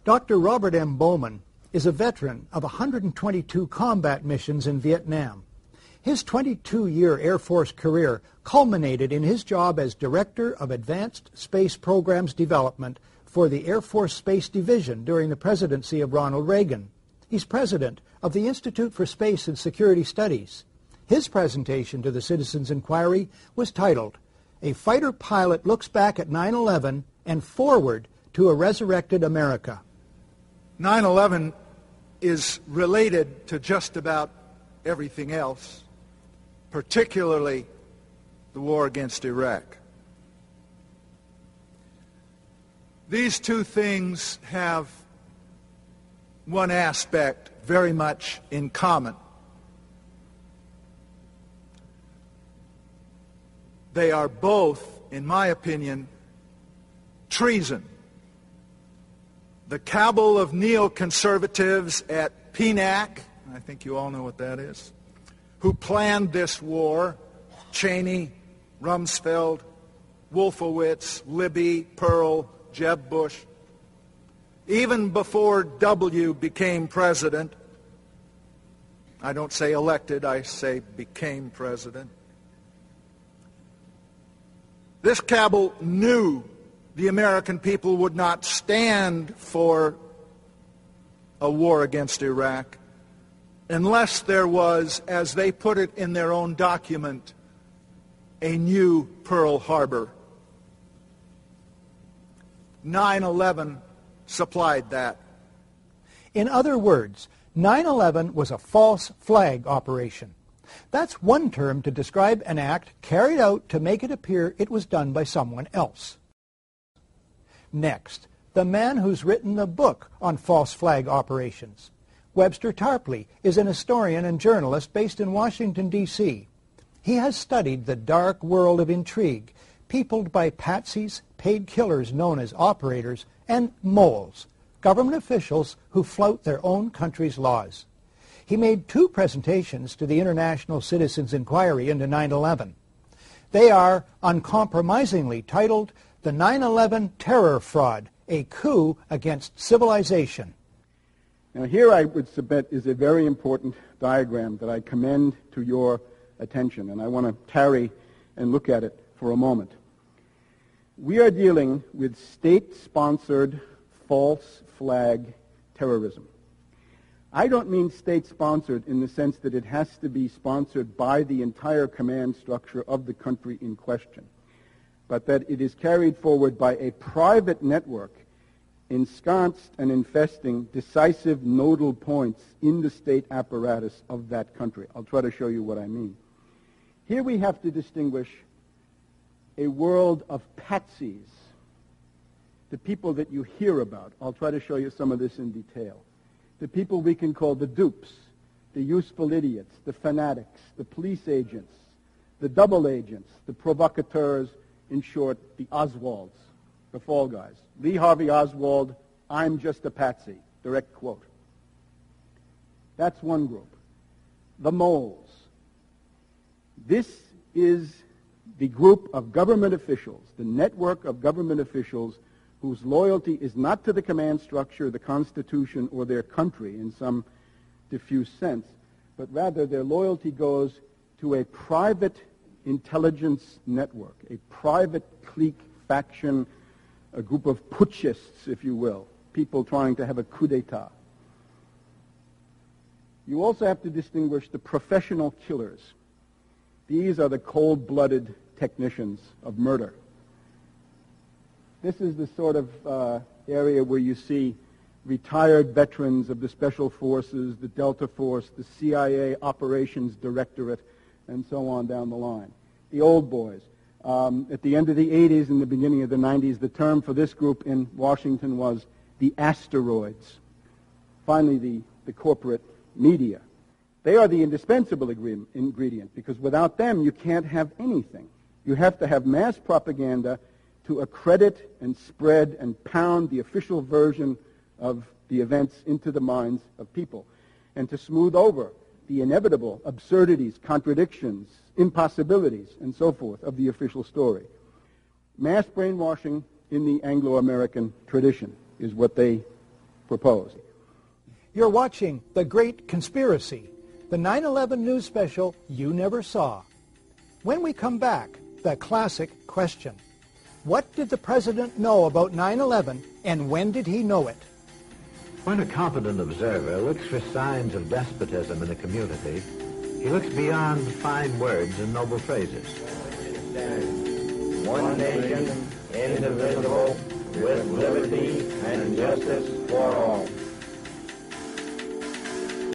Dr. Robert M. Bowman is a veteran of 122 combat missions in Vietnam. His 22-year Air Force career culminated in his job as Director of Advanced Space Programs Development for the Air Force Space Division during the presidency of Ronald Reagan. He's president of the Institute for Space and Security Studies. His presentation to the Citizens Inquiry was titled, "A Fighter Pilot Looks Back at 9/11 and Forward to a Resurrected America." 9/11 is related to just about everything else, particularly the war against Iraq. These two things have one aspect very much in common. They are both, in my opinion, treason. The cabal of neoconservatives at PNAC, I think you all know what that is, who planned this war, Cheney, Rumsfeld, Wolfowitz, Libby, Pearl, Jeb Bush, even before W became president, I don't say elected, I say became president, this cabal knew the American people would not stand for a war against Iraq unless there was, as they put it in their own document, a new Pearl Harbor. 9/11 supplied that. In other words, 9/11 was a false flag operation. That's one term to describe an act carried out to make it appear it was done by someone else. Next, the man who's written the book on false flag operations. Webster Tarpley is an historian and journalist based in Washington, D.C. He has studied the dark world of intrigue, peopled by patsies, paid killers known as operators, and moles, government officials who flout their own country's laws. He made 2 presentations to the International Citizens Inquiry into 9/11. They are uncompromisingly titled "The 9/11 Terror Fraud, a Coup Against Civilization." Now here I would submit is a very important diagram that I commend to your attention, and I want to tarry and look at it for a moment. We are dealing with state-sponsored false flag terrorism. I don't mean state-sponsored in the sense that it has to be sponsored by the entire command structure of the country in question, but that it is carried forward by a private network ensconced and infesting decisive nodal points in the state apparatus of that country. I'll try to show you what I mean. Here we have to distinguish a world of patsies, the people that you hear about. I'll try to show you some of this in detail. The people we can call the dupes, the useful idiots, the fanatics, the police agents, the double agents, the provocateurs, in short, the Oswalds, the fall guys. Lee Harvey Oswald, "I'm just a patsy," direct quote. That's one group. The moles. This is the group of government officials, the network of government officials whose loyalty is not to the command structure, the Constitution, or their country in some diffuse sense, but rather their loyalty goes to a private intelligence network, a private clique, faction, a group of putschists, if you will, people trying to have a coup d'etat. You also have to distinguish the professional killers. These are the cold-blooded technicians of murder. This is the sort of area where you see retired veterans of the Special Forces, the Delta Force, the CIA Operations Directorate, and so on down the line. The old boys. At the end of the 80s and the beginning of the 90s, the term for this group in Washington was the asteroids. Finally, the corporate media. They are the indispensable ingredient, because without them, you can't have anything. You have to have mass propaganda to accredit and spread and pound the official version of the events into the minds of people, and to smooth over the inevitable absurdities, contradictions, impossibilities, and so forth of the official story. Mass brainwashing in the Anglo-American tradition is what they proposed. You're watching The Great Conspiracy, the 9/11 news special you never saw. When we come back, the classic question. What did the president know about 9/11, and when did he know it? When a competent observer looks for signs of despotism in a community, he looks beyond fine words and noble phrases. One nation, indivisible, with liberty and justice for all.